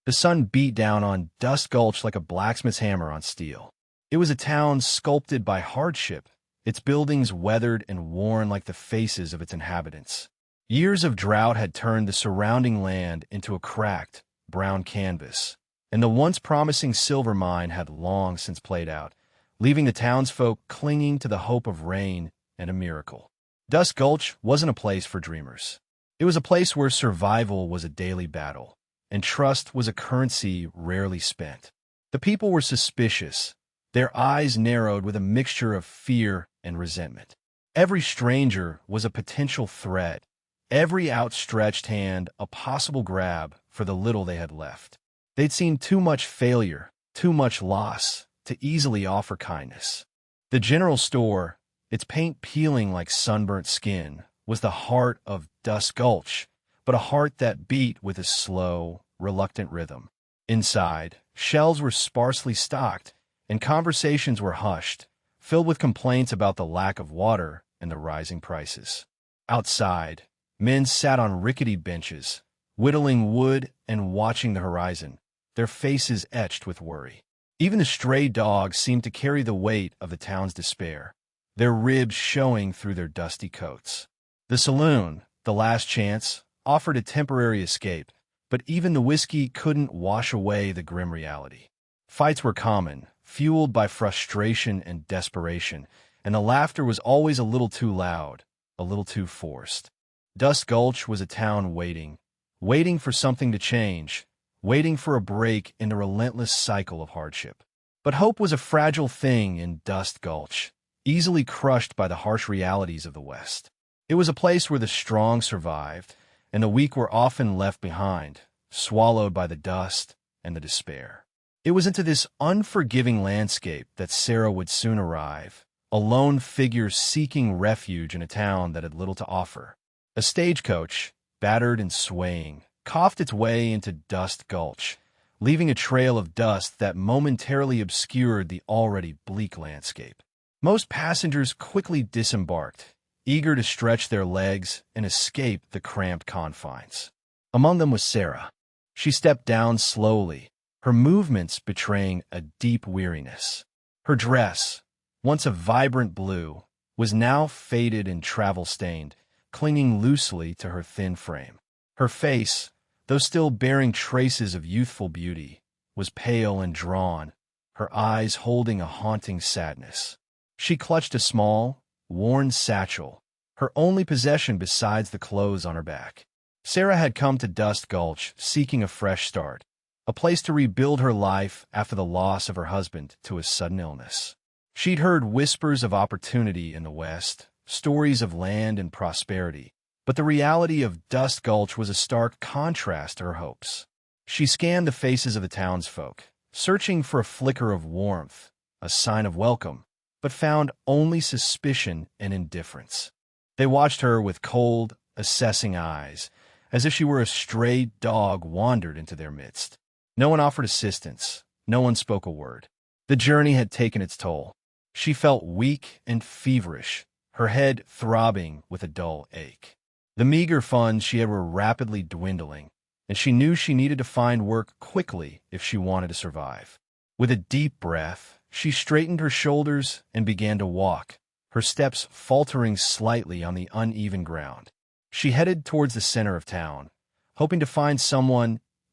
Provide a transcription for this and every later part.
The sun beat down on Dust Gulch like a blacksmith's hammer on steel. It was a town sculpted by hardship, its buildings weathered and worn like the faces of its inhabitants. Years of drought had turned the surrounding land into a cracked, brown canvas, and the once promising silver mine had long since played out, leaving the townsfolk clinging to the hope of rain and a miracle. Dust Gulch wasn't a place for dreamers. It was a place where survival was a daily battle, and trust was a currency rarely spent. The people were suspicious, their eyes narrowed with a mixture of fear and resentment. Every stranger was a potential threat, every outstretched hand a possible grab for the little they had left. They'd seen too much failure, too much loss, to easily offer kindness. The general store, its paint peeling like sunburnt skin, was the heart of Dust Gulch, but a heart that beat with a slow, reluctant rhythm. Inside, shelves were sparsely stocked, and conversations were hushed, filled with complaints about the lack of water and the rising prices. Outside, men sat on rickety benches, whittling wood and watching the horizon, their faces etched with worry. Even the stray dogs seemed to carry the weight of the town's despair, their ribs showing through their dusty coats. The saloon, the last chance, offered a temporary escape, but even the whiskey couldn't wash away the grim reality. Fights were common, fueled by frustration and desperation, and the laughter was always a little too loud, a little too forced. Dust Gulch was a town waiting for something to change, waiting for a break in the relentless cycle of hardship. But hope was a fragile thing in Dust Gulch, easily crushed by the harsh realities of the West. It was a place where the strong survived, and the weak were often left behind, swallowed by the dust and the despair. It was into this unforgiving landscape that Sarah would soon arrive, a lone figure seeking refuge in a town that had little to offer. A stagecoach, battered and swaying, coughed its way into Dust Gulch, leaving a trail of dust that momentarily obscured the already bleak landscape. Most passengers quickly disembarked, eager to stretch their legs and escape the cramped confines. Among them was Sarah. She stepped down slowly, her movements betraying a deep weariness. Her dress, once a vibrant blue, was now faded and travel-stained, clinging loosely to her thin frame. Her face, though still bearing traces of youthful beauty, was pale and drawn, her eyes holding a haunting sadness. She clutched a small, worn satchel, her only possession besides the clothes on her back. Sarah had come to Dust Gulch seeking a fresh start, a place to rebuild her life after the loss of her husband to a sudden illness. She'd heard whispers of opportunity in the West, stories of land and prosperity, but the reality of Dust Gulch was a stark contrast to her hopes. She scanned the faces of the townsfolk, searching for a flicker of warmth, a sign of welcome, but found only suspicion and indifference. They watched her with cold, assessing eyes, as if she were a stray dog wandered into their midst. No one offered assistance, no one spoke a word. The journey had taken its toll. She felt weak and feverish, her head throbbing with a dull ache. The meager funds she had were rapidly dwindling, and she knew she needed to find work quickly if she wanted to survive. With a deep breath, she straightened her shoulders and began to walk, her steps faltering slightly on the uneven ground. She headed towards the center of town, hoping to find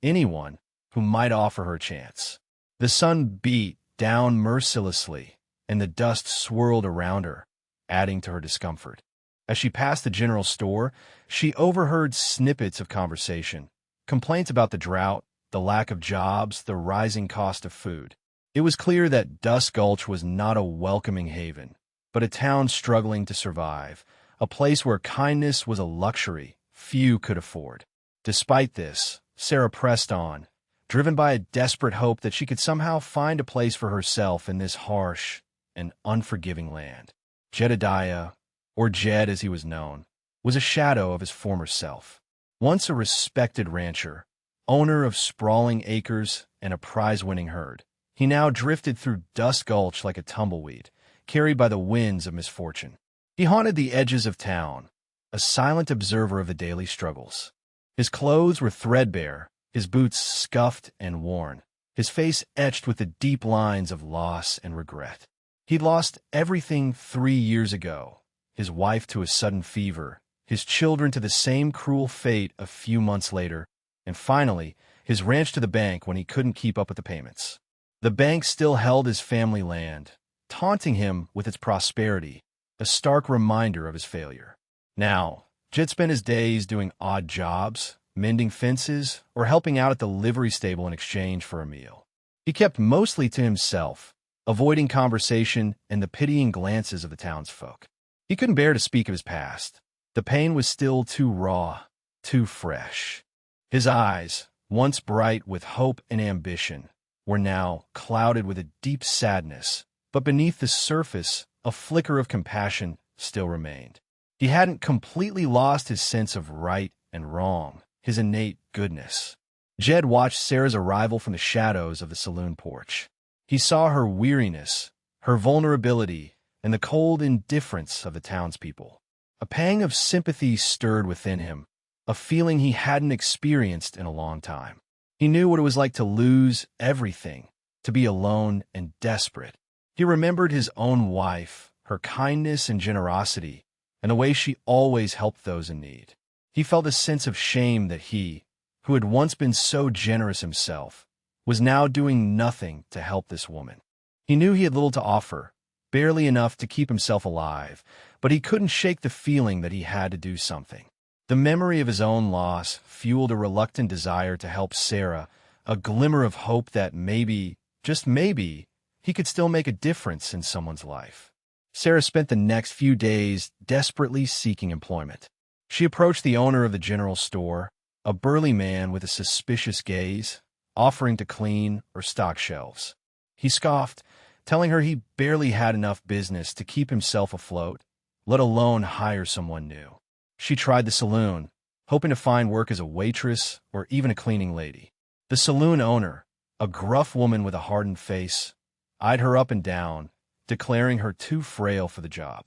anyone, who might offer her a chance. The sun beat down mercilessly, and the dust swirled around her, adding to her discomfort. As she passed the general store, she overheard snippets of conversation, complaints about the drought, the lack of jobs, the rising cost of food. It was clear that Dust Gulch was not a welcoming haven, but a town struggling to survive, a place where kindness was a luxury few could afford. Despite this, Sarah pressed on, driven by a desperate hope that she could somehow find a place for herself in this harsh and unforgiving land. Jedediah, or Jed as he was known, was a shadow of his former self. Once a respected rancher, owner of sprawling acres and a prize-winning herd, he now drifted through Dust Gulch like a tumbleweed, carried by the winds of misfortune. He haunted the edges of town, a silent observer of the daily struggles. His clothes were threadbare, his boots scuffed and worn, his face etched with the deep lines of loss and regret. He'd lost everything 3 years ago, his wife to a sudden fever, his children to the same cruel fate a few months later, and finally, his ranch to the bank when he couldn't keep up with the payments. The bank still held his family land, taunting him with its prosperity, a stark reminder of his failure. Now, Jed spent his days doing odd jobs, mending fences, or helping out at the livery stable in exchange for a meal. He kept mostly to himself, avoiding conversation and the pitying glances of the townsfolk. He couldn't bear to speak of his past. The pain was still too raw, too fresh. His eyes, once bright with hope and ambition, were now clouded with a deep sadness, but beneath the surface, a flicker of compassion still remained. He hadn't completely lost his sense of right and wrong, his innate goodness. Jed watched Sarah's arrival from the shadows of the saloon porch. He saw her weariness, her vulnerability, and the cold indifference of the townspeople. A pang of sympathy stirred within him, a feeling he hadn't experienced in a long time. He knew what it was like to lose everything, to be alone and desperate. He remembered his own wife, her kindness and generosity, and the way she always helped those in need. He felt a sense of shame that he, who had once been so generous himself, was now doing nothing to help this woman. He knew he had little to offer, barely enough to keep himself alive, but he couldn't shake the feeling that he had to do something. The memory of his own loss fueled a reluctant desire to help Sarah, a glimmer of hope that maybe, just maybe, he could still make a difference in someone's life. Sarah spent the next few days desperately seeking employment. She approached the owner of the general store, a burly man with a suspicious gaze, offering to clean or stock shelves. He scoffed, telling her he barely had enough business to keep himself afloat, let alone hire someone new. She tried the saloon, hoping to find work as a waitress or even a cleaning lady. The saloon owner, a gruff woman with a hardened face, eyed her up and down, declaring her too frail for the job.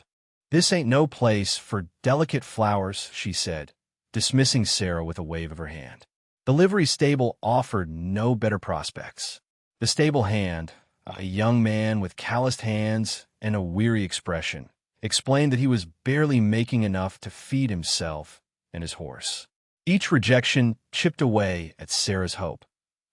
"This ain't no place for delicate flowers," she said, dismissing Sarah with a wave of her hand. The livery stable offered no better prospects. The stable hand, a young man with calloused hands and a weary expression, explained that he was barely making enough to feed himself and his horse. Each rejection chipped away at Sarah's hope,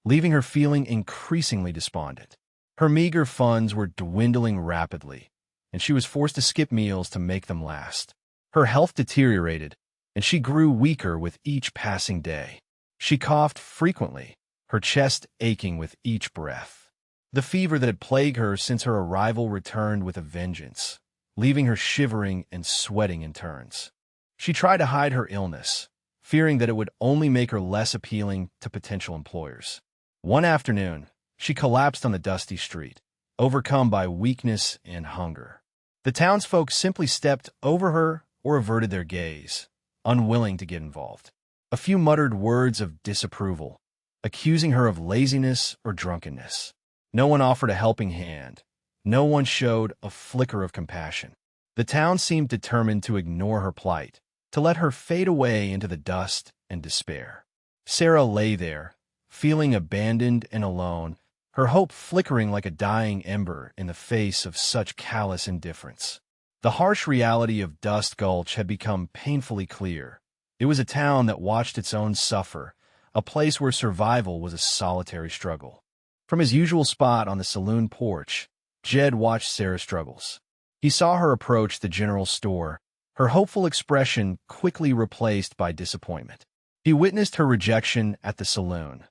leaving her feeling increasingly despondent. Her meager funds were dwindling rapidly, and she was forced to skip meals to make them last. Her health deteriorated, and she grew weaker with each passing day. She coughed frequently, her chest aching with each breath. The fever that had plagued her since her arrival returned with a vengeance, leaving her shivering and sweating in turns. She tried to hide her illness, fearing that it would only make her less appealing to potential employers. One afternoon, she collapsed on the dusty street, overcome by weakness and hunger. The townsfolk simply stepped over her or averted their gaze, unwilling to get involved. A few muttered words of disapproval, accusing her of laziness or drunkenness. No one offered a helping hand. No one showed a flicker of compassion. The town seemed determined to ignore her plight, to let her fade away into the dust and despair. Sarah lay there, feeling abandoned and alone, her hope flickering like a dying ember in the face of such callous indifference. The harsh reality of Dust Gulch had become painfully clear. It was a town that watched its own suffer, a place where survival was a solitary struggle. From his usual spot on the saloon porch, Jed watched Sarah's struggles. He saw her approach the general store, her hopeful expression quickly replaced by disappointment. He witnessed her rejection at the saloon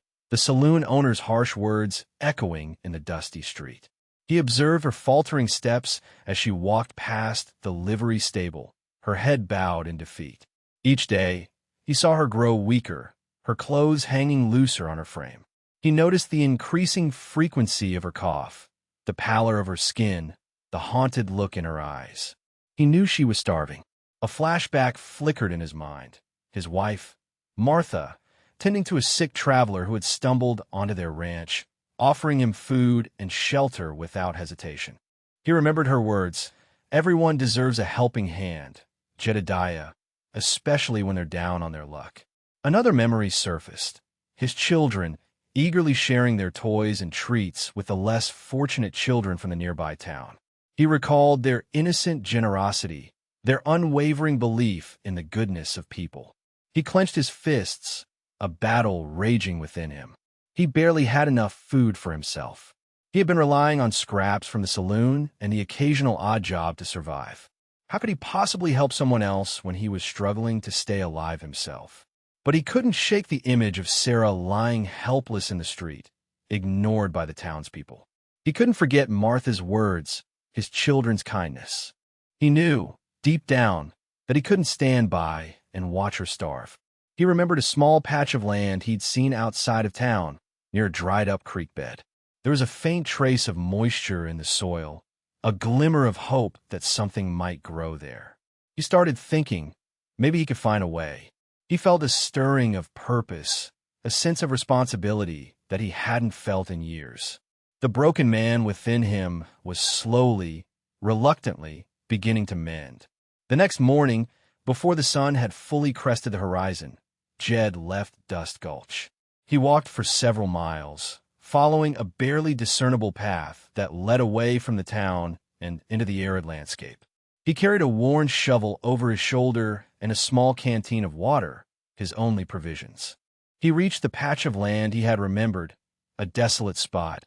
owner's harsh words echoing in the dusty street. He observed her faltering steps as she walked past the livery stable, her head bowed in defeat. Each day, he saw her grow weaker, her clothes hanging looser on her frame. He noticed the increasing frequency of her cough, the pallor of her skin, the haunted look in her eyes. He knew she was starving. A flashback flickered in his mind. His wife, Martha, tending to a sick traveler who had stumbled onto their ranch, offering him food and shelter without hesitation. He remembered her words, "Everyone deserves a helping hand, Jedediah, especially when they're down on their luck." Another memory surfaced, his children, eagerly sharing their toys and treats with the less fortunate children from the nearby town. He recalled their innocent generosity, their unwavering belief in the goodness of people. He clenched his fists, a battle raging within him. He barely had enough food for himself. He had been relying on scraps from the saloon and the occasional odd job to survive. How could he possibly help someone else when he was struggling to stay alive himself? But he couldn't shake the image of Sarah lying helpless in the street, ignored by the townspeople. He couldn't forget Martha's words, his children's kindness. He knew, deep down, that he couldn't stand by and watch her starve. He remembered a small patch of land he'd seen outside of town, near a dried-up creek bed. There was a faint trace of moisture in the soil, a glimmer of hope that something might grow there. He started thinking, maybe he could find a way. He felt a stirring of purpose, a sense of responsibility that he hadn't felt in years. The broken man within him was slowly, reluctantly, beginning to mend. The next morning, before the sun had fully crested the horizon, Jed left Dust Gulch. He walked for several miles, following a barely discernible path that led away from the town and into the arid landscape. He carried a worn shovel over his shoulder and a small canteen of water, his only provisions. He reached the patch of land he had remembered, a desolate spot,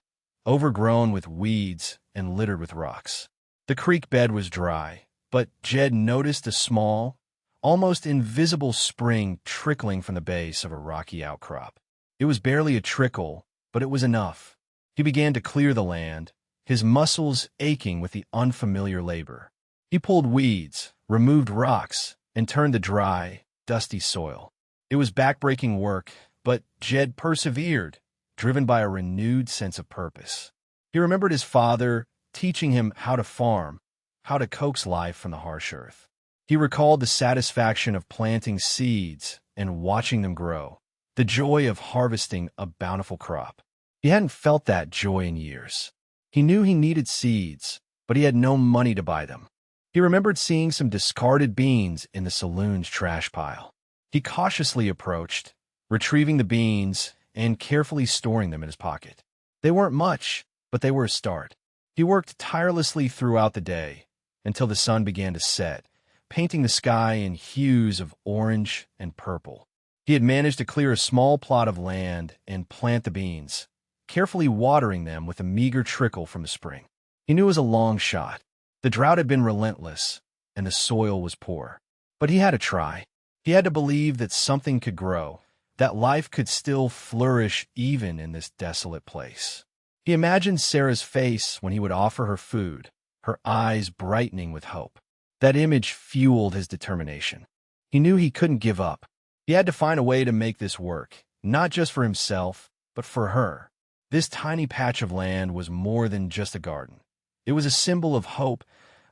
overgrown with weeds and littered with rocks. The creek bed was dry, but Jed noticed a small, almost invisible spring trickling from the base of a rocky outcrop. It was barely a trickle, but it was enough. He began to clear the land, his muscles aching with the unfamiliar labor. He pulled weeds, removed rocks, and turned the dry, dusty soil. It was backbreaking work, but Jed persevered, driven by a renewed sense of purpose. He remembered his father teaching him how to farm, how to coax life from the harsh earth. He recalled the satisfaction of planting seeds and watching them grow, the joy of harvesting a bountiful crop. He hadn't felt that joy in years. He knew he needed seeds, but he had no money to buy them. He remembered seeing some discarded beans in the saloon's trash pile. He cautiously approached, retrieving the beans and carefully storing them in his pocket. They weren't much, but they were a start. He worked tirelessly throughout the day until the sun began to set, painting the sky in hues of orange and purple. He had managed to clear a small plot of land and plant the beans, carefully watering them with a meager trickle from the spring. He knew it was a long shot. The drought had been relentless, and the soil was poor. But he had to try. He had to believe that something could grow, that life could still flourish even in this desolate place. He imagined Sarah's face when he would offer her food, her eyes brightening with hope. That image fueled his determination. He knew he couldn't give up. He had to find a way to make this work, not just for himself, but for her. This tiny patch of land was more than just a garden. It was a symbol of hope,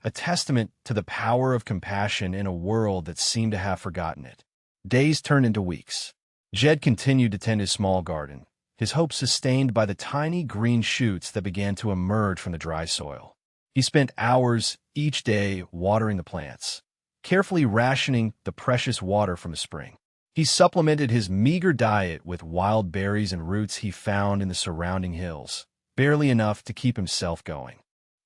a testament to the power of compassion in a world that seemed to have forgotten it. Days turned into weeks. Jed continued to tend his small garden, his hope sustained by the tiny green shoots that began to emerge from the dry soil. He spent hours each day watering the plants, carefully rationing the precious water from the spring. He supplemented his meager diet with wild berries and roots he found in the surrounding hills, barely enough to keep himself going.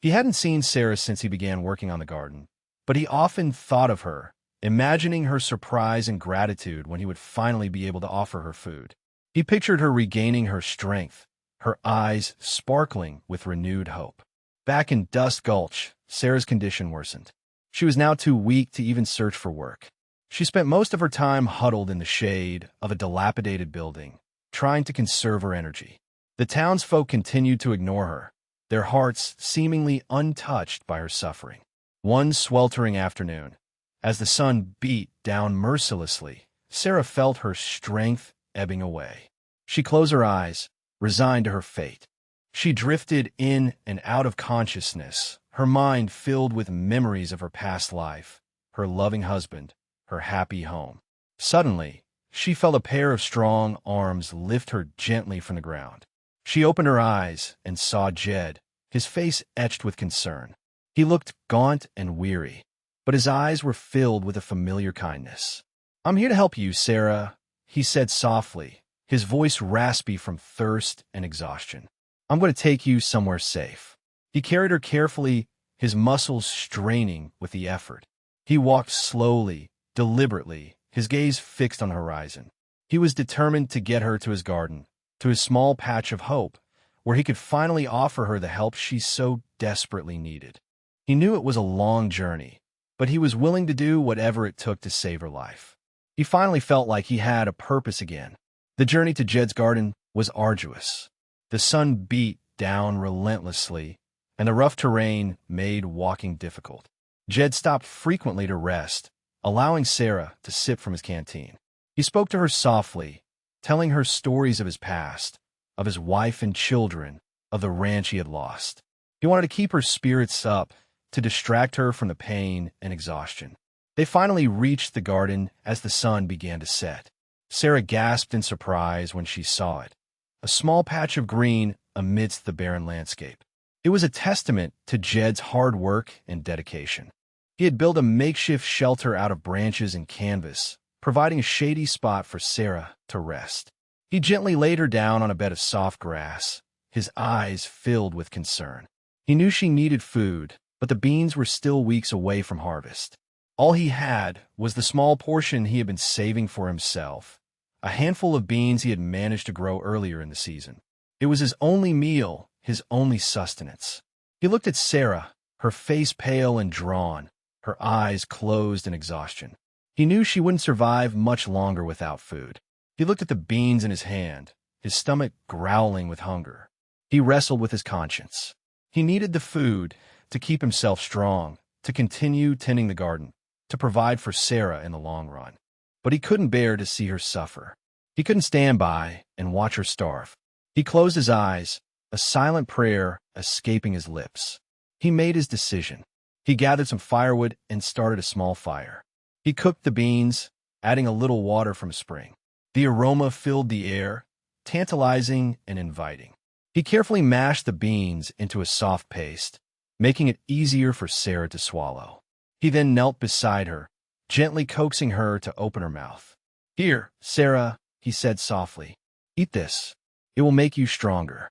He hadn't seen Sarah since he began working on the garden, but he often thought of her, imagining her surprise and gratitude when he would finally be able to offer her food. He pictured her regaining her strength, her eyes sparkling with renewed hope. Back in Dust Gulch, Sarah's condition worsened. She was now too weak to even search for work. She spent most of her time huddled in the shade of a dilapidated building, trying to conserve her energy. The townsfolk continued to ignore her, their hearts seemingly untouched by her suffering. One sweltering afternoon, as the sun beat down mercilessly, Sarah felt her strength ebbing away. She closed her eyes, resigned to her fate. She drifted in and out of consciousness, her mind filled with memories of her past life, her loving husband, her happy home. Suddenly, she felt a pair of strong arms lift her gently from the ground. She opened her eyes and saw Jed, his face etched with concern. He looked gaunt and weary, but his eyes were filled with a familiar kindness. "I'm here to help you, Sarah," he said softly, his voice raspy from thirst and exhaustion. "I'm going to take you somewhere safe." He carried her carefully, his muscles straining with the effort. He walked slowly, deliberately, his gaze fixed on the horizon. He was determined to get her to his garden, to his small patch of hope, where he could finally offer her the help she so desperately needed. He knew it was a long journey, but he was willing to do whatever it took to save her life. He finally felt like he had a purpose again. The journey to Jed's garden was arduous. The sun beat down relentlessly, and the rough terrain made walking difficult. Jed stopped frequently to rest, allowing Sarah to sip from his canteen. He spoke to her softly, telling her stories of his past, of his wife and children, of the ranch he had lost. He wanted to keep her spirits up, to distract her from the pain and exhaustion. They finally reached the garden as the sun began to set. Sarah gasped in surprise when she saw it, a small patch of green amidst the barren landscape. It was a testament to Jed's hard work and dedication. He had built a makeshift shelter out of branches and canvas, providing a shady spot for Sarah to rest. He gently laid her down on a bed of soft grass, his eyes filled with concern. He knew she needed food, but the beans were still weeks away from harvest. All he had was the small portion he had been saving for himself, a handful of beans he had managed to grow earlier in the season. It was his only meal, his only sustenance. He looked at Sarah, her face pale and drawn, her eyes closed in exhaustion. He knew she wouldn't survive much longer without food. He looked at the beans in his hand, his stomach growling with hunger. He wrestled with his conscience. He needed the food to keep himself strong, to continue tending the garden, to provide for Sarah in the long run. But he couldn't bear to see her suffer. He couldn't stand by and watch her starve. He closed his eyes, a silent prayer escaping his lips. He made his decision. He gathered some firewood and started a small fire. He cooked the beans, adding a little water from a spring. The aroma filled the air, tantalizing and inviting. He carefully mashed the beans into a soft paste, making it easier for Sarah to swallow. He then knelt beside her, gently coaxing her to open her mouth. "Here, Sarah," he said softly. "Eat this. It will make you stronger."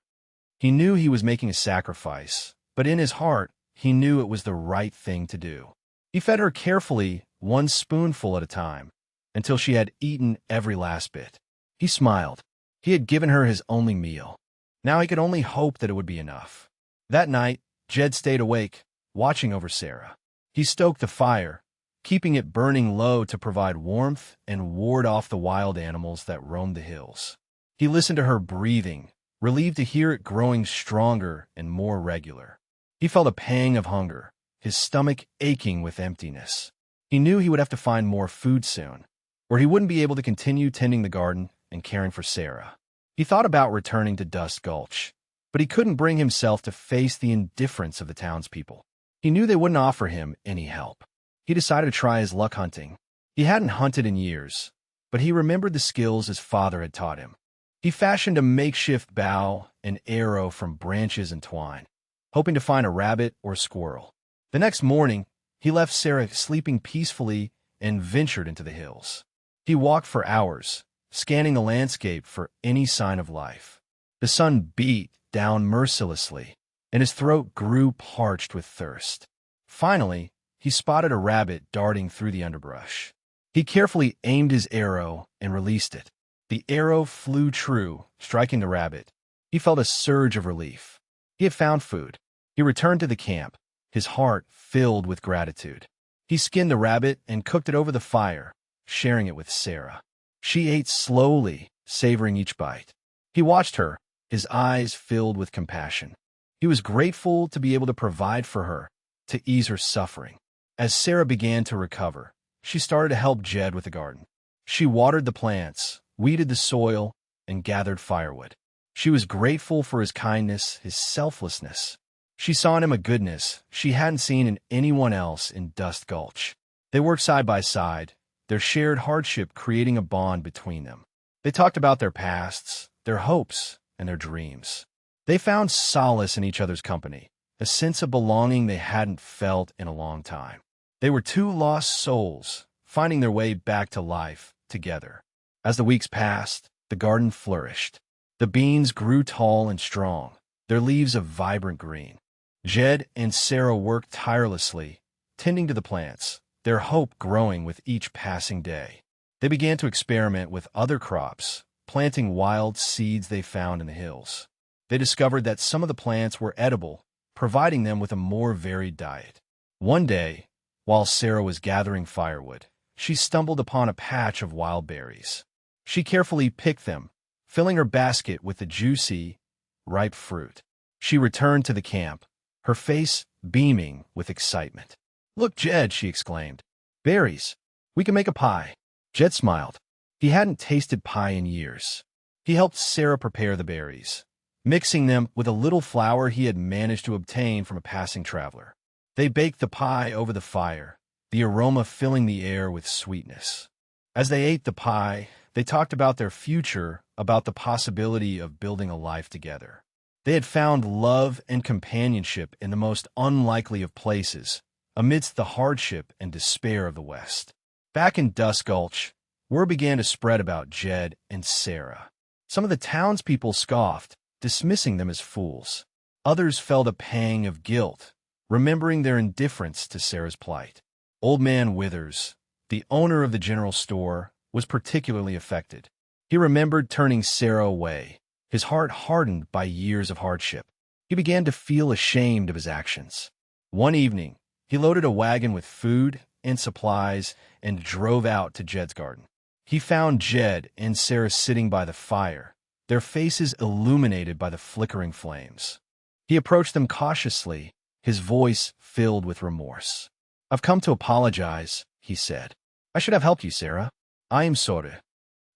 He knew he was making a sacrifice, but in his heart, he knew it was the right thing to do. He fed her carefully, one spoonful at a time, until she had eaten every last bit. He smiled. He had given her his only meal. Now he could only hope that it would be enough. That night, Jed stayed awake, watching over Sarah. He stoked the fire, keeping it burning low to provide warmth and ward off the wild animals that roamed the hills. He listened to her breathing, relieved to hear it growing stronger and more regular. He felt a pang of hunger, his stomach aching with emptiness. He knew he would have to find more food soon, or he wouldn't be able to continue tending the garden and caring for Sarah. He thought about returning to Dust Gulch, but he couldn't bring himself to face the indifference of the townspeople. He knew they wouldn't offer him any help. He decided to try his luck hunting. He hadn't hunted in years, but he remembered the skills his father had taught him. He fashioned a makeshift bow and arrow from branches and twine, hoping to find a rabbit or squirrel. The next morning, he left Sarah sleeping peacefully and ventured into the hills. He walked for hours, scanning the landscape for any sign of life. The sun beat down mercilessly, and his throat grew parched with thirst. Finally, he spotted a rabbit darting through the underbrush. He carefully aimed his arrow and released it. The arrow flew true, striking the rabbit. He felt a surge of relief. He had found food. He returned to the camp, his heart filled with gratitude. He skinned the rabbit and cooked it over the fire, sharing it with Sarah. She ate slowly, savoring each bite. He watched her, his eyes filled with compassion. He was grateful to be able to provide for her, to ease her suffering. As Sarah began to recover, she started to help Jed with the garden. She watered the plants, weeded the soil, and gathered firewood. She was grateful for his kindness, his selflessness. She saw in him a goodness she hadn't seen in anyone else in Dust Gulch. They worked side by side, their shared hardship creating a bond between them. They talked about their pasts, their hopes, and their dreams. They found solace in each other's company, a sense of belonging they hadn't felt in a long time. They were two lost souls, finding their way back to life together. As the weeks passed, the garden flourished. The beans grew tall and strong, their leaves a vibrant green. Jed and Sarah worked tirelessly, tending to the plants, their hope growing with each passing day. They began to experiment with other crops, planting wild seeds they found in the hills. They discovered that some of the plants were edible, providing them with a more varied diet. One day, while Sarah was gathering firewood, she stumbled upon a patch of wild berries. She carefully picked them, filling her basket with the juicy, ripe fruit. She returned to the camp, her face beaming with excitement. "Look, Jed," she exclaimed. "Berries. We can make a pie." Jed smiled. He hadn't tasted pie in years. He helped Sarah prepare the berries, mixing them with a little flour he had managed to obtain from a passing traveler. They baked the pie over the fire, the aroma filling the air with sweetness. As they ate the pie, they talked about their future, about the possibility of building a life together. They had found love and companionship in the most unlikely of places, amidst the hardship and despair of the West. Back in Dust Gulch, word began to spread about Jed and Sarah. Some of the townspeople scoffed, dismissing them as fools. Others felt a pang of guilt, remembering their indifference to Sarah's plight. Old Man Withers, the owner of the general store, was particularly affected. He remembered turning Sarah away, his heart hardened by years of hardship. He began to feel ashamed of his actions. One evening, he loaded a wagon with food and supplies and drove out to Jed's garden. He found Jed and Sarah sitting by the fire, their faces illuminated by the flickering flames. He approached them cautiously, his voice filled with remorse. "I've come to apologize," he said. "I should have helped you, Sarah. I am sorry."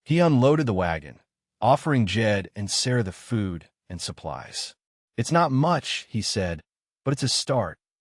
He unloaded the wagon, offering Jed and Sarah the food and supplies. "It's not much," he said, "but it's a start."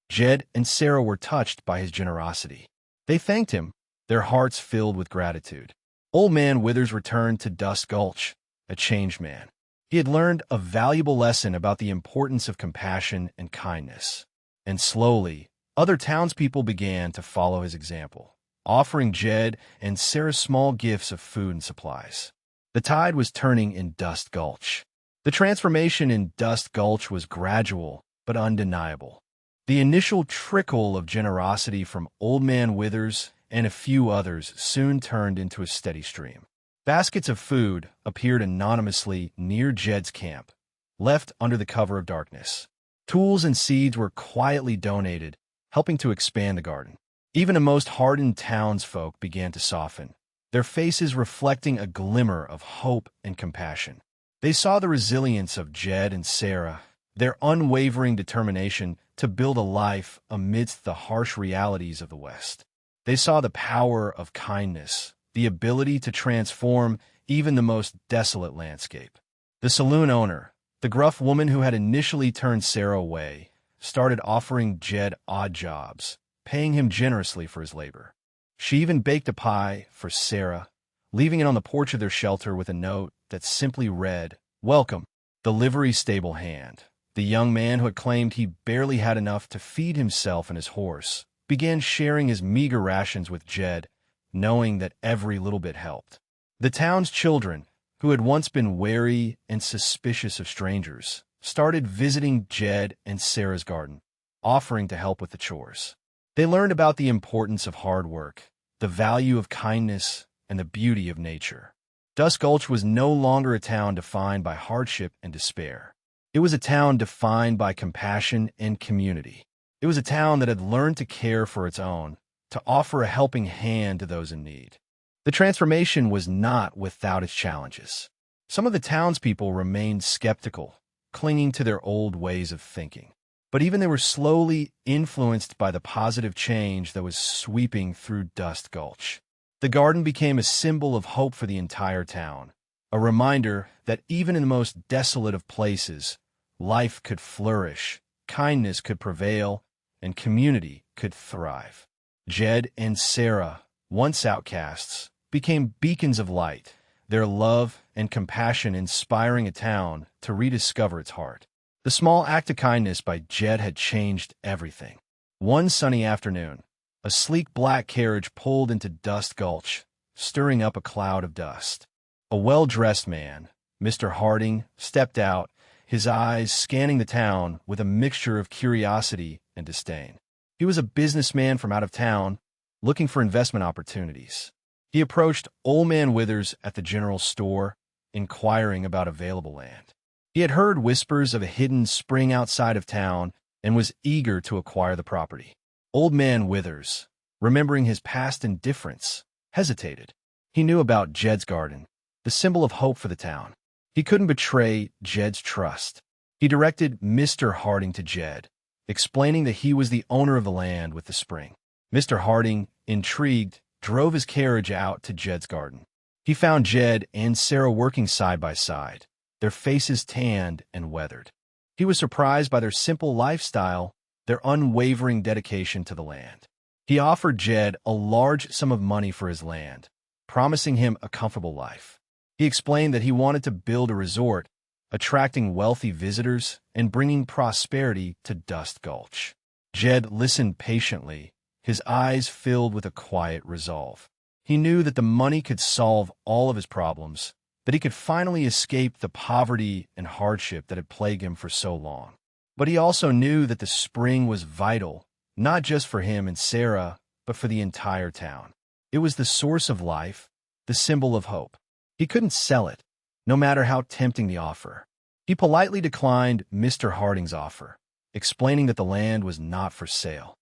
Jed and Sarah were touched by his generosity. They thanked him, their hearts filled with gratitude. Old Man Withers returned to Dust Gulch, a changed man. He had learned a valuable lesson about the importance of compassion and kindness. And slowly, other townspeople began to follow his example, offering Jed and Sarah small gifts of food and supplies. The tide was turning in Dust Gulch. The transformation in Dust Gulch was gradual but undeniable. The initial trickle of generosity from Old Man Withers and a few others soon turned into a steady stream. Baskets of food appeared anonymously near Jed's camp, left under the cover of darkness. Tools and seeds were quietly donated, helping to expand the garden. Even the most hardened townsfolk began to soften, their faces reflecting a glimmer of hope and compassion. They saw the resilience of Jed and Sarah, their unwavering determination to build a life amidst the harsh realities of the West. They saw the power of kindness, the ability to transform even the most desolate landscape. The saloon owner, the gruff woman who had initially turned Sarah away, started offering Jed odd jobs, paying him generously for his labor. She even baked a pie for Sarah, leaving it on the porch of their shelter with a note that simply read, "Welcome." The livery stable hand, the young man who had claimed he barely had enough to feed himself and his horse, began sharing his meager rations with Jed, knowing that every little bit helped. The town's children, who had once been wary and suspicious of strangers, started visiting Jed and Sarah's garden, offering to help with the chores. They learned about the importance of hard work, the value of kindness, and the beauty of nature. Dust Gulch was no longer a town defined by hardship and despair. It was a town defined by compassion and community. It was a town that had learned to care for its own, to offer a helping hand to those in need. The transformation was not without its challenges. Some of the townspeople remained skeptical, clinging to their old ways of thinking. But even they were slowly influenced by the positive change that was sweeping through Dust Gulch. The garden became a symbol of hope for the entire town, a reminder that even in the most desolate of places, life could flourish, kindness could prevail, and community could thrive. Jed and Sarah, once outcasts, became beacons of light, their love and compassion inspiring a town to rediscover its heart. The small act of kindness by Jed had changed everything. One sunny afternoon, a sleek black carriage pulled into Dust Gulch, stirring up a cloud of dust. A well-dressed man, Mr. Harding, stepped out, his eyes scanning the town with a mixture of curiosity and disdain. He was a businessman from out of town, looking for investment opportunities. He approached Old Man Withers at the general store, inquiring about available land. He had heard whispers of a hidden spring outside of town and was eager to acquire the property. Old Man Withers, remembering his past indifference, hesitated. He knew about Jed's garden, the symbol of hope for the town. He couldn't betray Jed's trust. He directed Mr. Harding to Jed, explaining that he was the owner of the land with the spring. Mr. Harding, intrigued, drove his carriage out to Jed's garden. He found Jed and Sarah working side by side, their faces tanned and weathered. He was surprised by their simple lifestyle, their unwavering dedication to the land. He offered Jed a large sum of money for his land, promising him a comfortable life. He explained that he wanted to build a resort, attracting wealthy visitors and bringing prosperity to Dust Gulch. Jed listened patiently, his eyes filled with a quiet resolve. He knew that the money could solve all of his problems, that he could finally escape the poverty and hardship that had plagued him for so long. But he also knew that the spring was vital, not just for him and Sarah, but for the entire town. It was the source of life, the symbol of hope. He couldn't sell it, no matter how tempting the offer. He politely declined Mr. Harding's offer, explaining that the land was not for sale.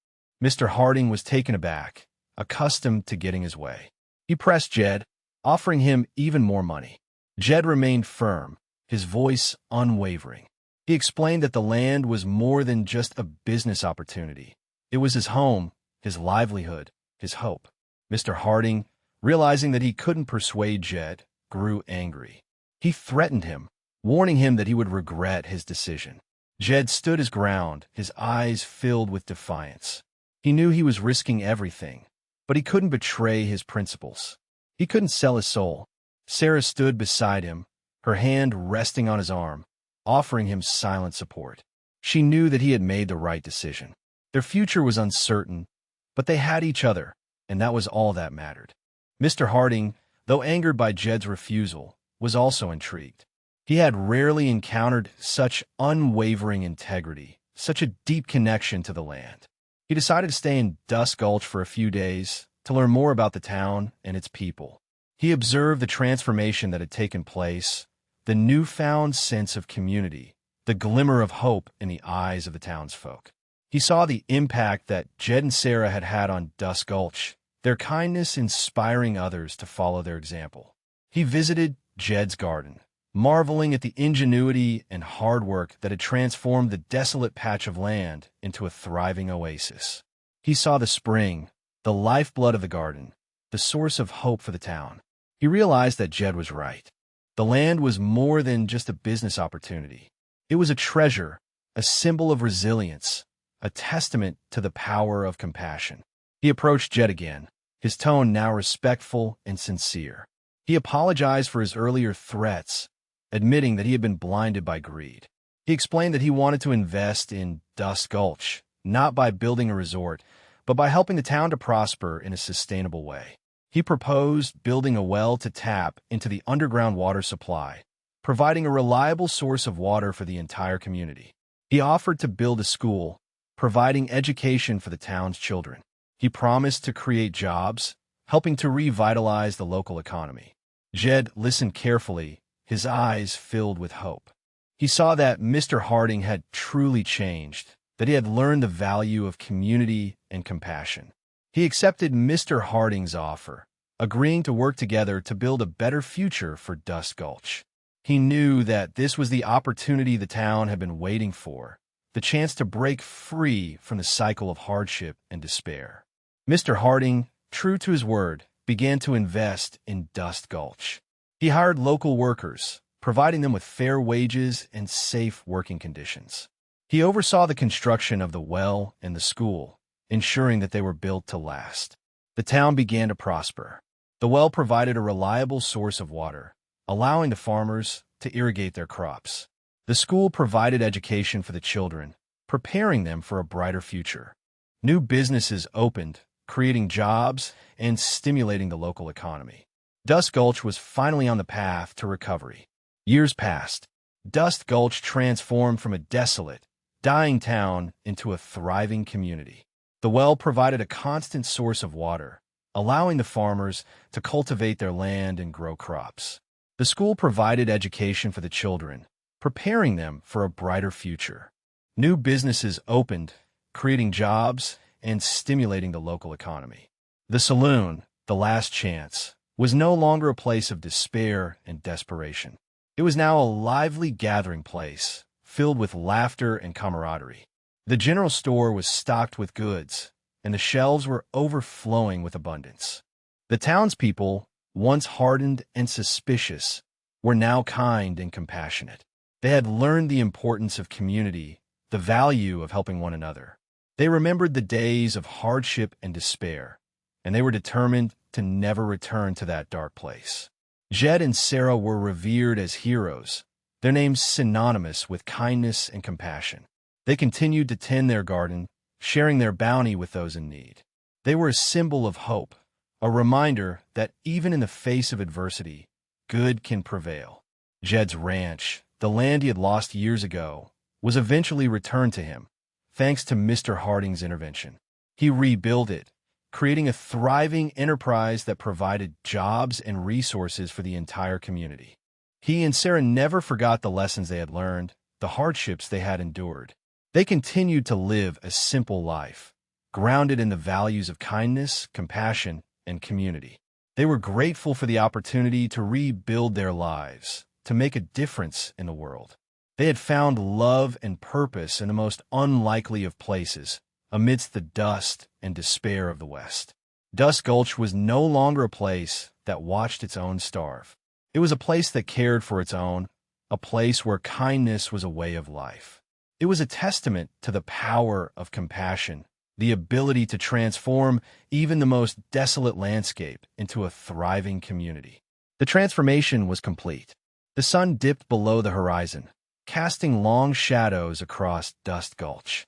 Mr. Harding was taken aback, accustomed to getting his way. He pressed Jed, offering him even more money. Jed remained firm, his voice unwavering. He explained that the land was more than just a business opportunity. It was his home, his livelihood, his hope. Mr. Harding, realizing that he couldn't persuade Jed, grew angry. He threatened him, warning him that he would regret his decision. Jed stood his ground, his eyes filled with defiance. He knew he was risking everything, but he couldn't betray his principles. He couldn't sell his soul. Sarah stood beside him, her hand resting on his arm, offering him silent support. She knew that he had made the right decision. Their future was uncertain, but they had each other, and that was all that mattered. Mr. Harding, though angered by Jed's refusal, was also intrigued. He had rarely encountered such unwavering integrity, such a deep connection to the land. He decided to stay in Dust Gulch for a few days to learn more about the town and its people. He observed the transformation that had taken place, the newfound sense of community, the glimmer of hope in the eyes of the townsfolk. He saw the impact that Jed and Sarah had had on Dust Gulch, their kindness inspiring others to follow their example. He visited Jed's garden, marveling at the ingenuity and hard work that had transformed the desolate patch of land into a thriving oasis. He saw the spring, the lifeblood of the garden, the source of hope for the town. He realized that Jed was right. The land was more than just a business opportunity. It was a treasure, a symbol of resilience, a testament to the power of compassion. He approached Jed again, his tone now respectful and sincere. He apologized for his earlier threats, admitting that he had been blinded by greed. He explained that he wanted to invest in Dust Gulch, not by building a resort, but by helping the town to prosper in a sustainable way. He proposed building a well to tap into the underground water supply, providing a reliable source of water for the entire community. He offered to build a school, providing education for the town's children. He promised to create jobs, helping to revitalize the local economy. Jed listened carefully, his eyes filled with hope. He saw that Mr. Harding had truly changed, that he had learned the value of community and compassion. He accepted Mr. Harding's offer, agreeing to work together to build a better future for Dust Gulch. He knew that this was the opportunity the town had been waiting for, the chance to break free from the cycle of hardship and despair. Mr. Harding, true to his word, began to invest in Dust Gulch. He hired local workers, providing them with fair wages and safe working conditions. He oversaw the construction of the well and the school, ensuring that they were built to last. The town began to prosper. The well provided a reliable source of water, allowing the farmers to irrigate their crops. The school provided education for the children, preparing them for a brighter future. New businesses opened, creating jobs and stimulating the local economy. Dust Gulch was finally on the path to recovery. Years passed. Dust Gulch transformed from a desolate, dying town into a thriving community. The well provided a constant source of water, allowing the farmers to cultivate their land and grow crops. The school provided education for the children, preparing them for a brighter future. New businesses opened, creating jobs and stimulating the local economy. The saloon, the last chance, was no longer a place of despair and desperation. It was now a lively gathering place, filled with laughter and camaraderie. The general store was stocked with goods, and the shelves were overflowing with abundance. The townspeople, once hardened and suspicious, were now kind and compassionate. They had learned the importance of community, the value of helping one another. They remembered the days of hardship and despair, and they were determined to never return to that dark place. Jed and Sarah were revered as heroes, their names synonymous with kindness and compassion. They continued to tend their garden, sharing their bounty with those in need. They were a symbol of hope, a reminder that even in the face of adversity, good can prevail. Jed's ranch, the land he had lost years ago, was eventually returned to him, thanks to Mr. Harding's intervention. He rebuilt it, creating a thriving enterprise that provided jobs and resources for the entire community. He and Sarah never forgot the lessons they had learned, the hardships they had endured. They continued to live a simple life, grounded in the values of kindness, compassion, and community. They were grateful for the opportunity to rebuild their lives, to make a difference in the world. They had found love and purpose in the most unlikely of places, amidst the dust and despair of the West. Dust Gulch was no longer a place that watched its own starve. It was a place that cared for its own, a place where kindness was a way of life. It was a testament to the power of compassion, the ability to transform even the most desolate landscape into a thriving community. The transformation was complete. The sun dipped below the horizon, casting long shadows across Dust Gulch.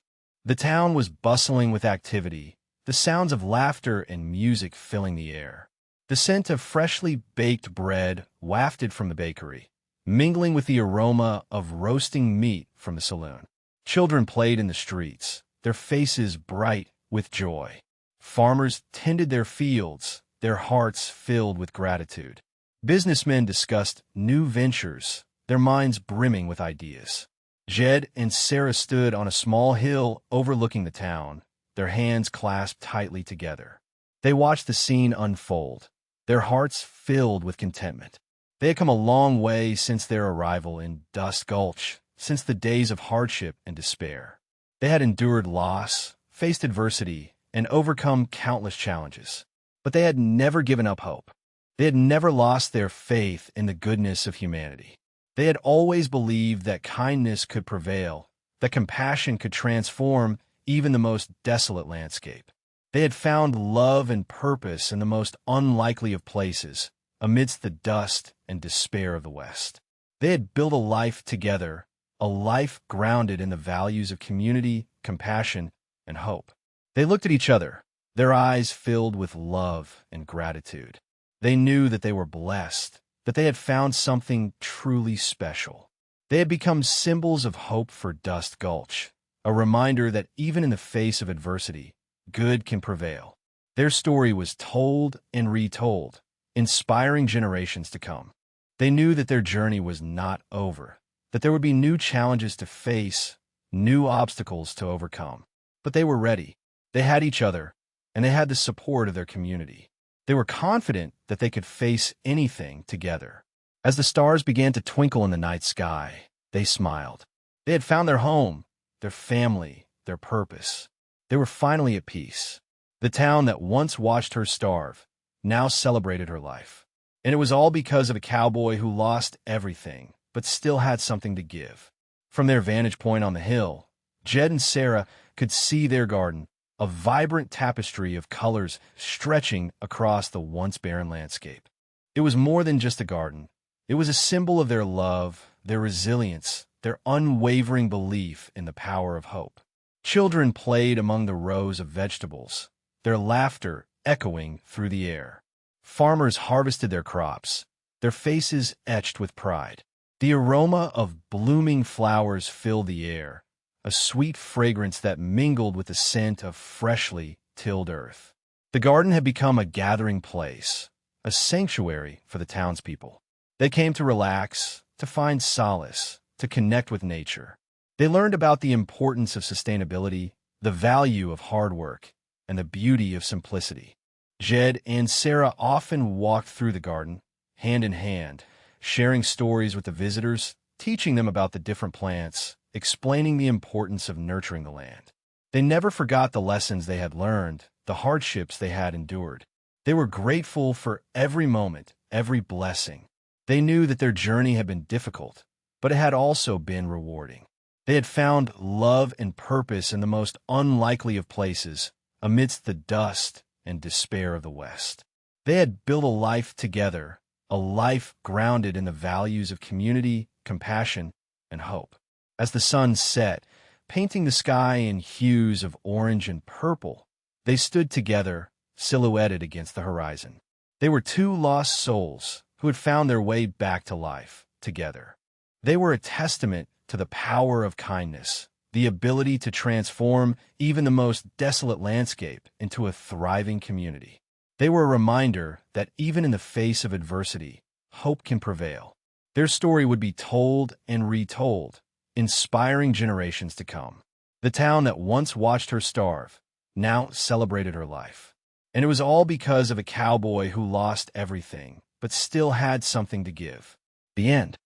The town was bustling with activity, the sounds of laughter and music filling the air. The scent of freshly baked bread wafted from the bakery, mingling with the aroma of roasting meat from the saloon. Children played in the streets, their faces bright with joy. Farmers tended their fields, their hearts filled with gratitude. Businessmen discussed new ventures, their minds brimming with ideas. Jed and Sarah stood on a small hill overlooking the town, their hands clasped tightly together. They watched the scene unfold, their hearts filled with contentment. They had come a long way since their arrival in Dust Gulch, since the days of hardship and despair. They had endured loss, faced adversity, and overcome countless challenges. But they had never given up hope. They had never lost their faith in the goodness of humanity. They had always believed that kindness could prevail, that compassion could transform even the most desolate landscape. They had found love and purpose in the most unlikely of places, amidst the dust and despair of the West. They had built a life together, a life grounded in the values of community, compassion, and hope. They looked at each other, their eyes filled with love and gratitude. They knew that they were blessed, that they had found something truly special. They had become symbols of hope for Dust Gulch, a reminder that even in the face of adversity, good can prevail. Their story was told and retold, inspiring generations to come. They knew that their journey was not over, that there would be new challenges to face, new obstacles to overcome. But they were ready. They had each other, and they had the support of their community. They were confident that they could face anything together. As the stars began to twinkle in the night sky, they smiled. They had found their home, their family, their purpose. They were finally at peace. The town that once watched her starve now celebrated her life. And it was all because of a cowboy who lost everything, but still had something to give. From their vantage point on the hill, Jed and Sarah could see their garden, a vibrant tapestry of colors stretching across the once barren landscape. It was more than just a garden. It was a symbol of their love, their resilience, their unwavering belief in the power of hope. Children played among the rows of vegetables, their laughter echoing through the air. Farmers harvested their crops, their faces etched with pride. The aroma of blooming flowers filled the air, a sweet fragrance that mingled with the scent of freshly tilled earth. The garden had become a gathering place, a sanctuary for the townspeople. They came to relax, to find solace, to connect with nature. They learned about the importance of sustainability, the value of hard work, and the beauty of simplicity. Jed and Sarah often walked through the garden, hand in hand, sharing stories with the visitors, teaching them about the different plants, explaining the importance of nurturing the land. They never forgot the lessons they had learned, the hardships they had endured. They were grateful for every moment, every blessing. They knew that their journey had been difficult, but it had also been rewarding. They had found love and purpose in the most unlikely of places, amidst the dust and despair of the West. They had built a life together, a life grounded in the values of community, compassion, and hope. As the sun set, painting the sky in hues of orange and purple, they stood together, silhouetted against the horizon. They were two lost souls who had found their way back to life together. They were a testament to the power of kindness, the ability to transform even the most desolate landscape into a thriving community. They were a reminder that even in the face of adversity, hope can prevail. Their story would be told and retold, inspiring generations to come. The town that once watched her starve now celebrated her life. And it was all because of a cowboy who lost everything, but still had something to give. The end.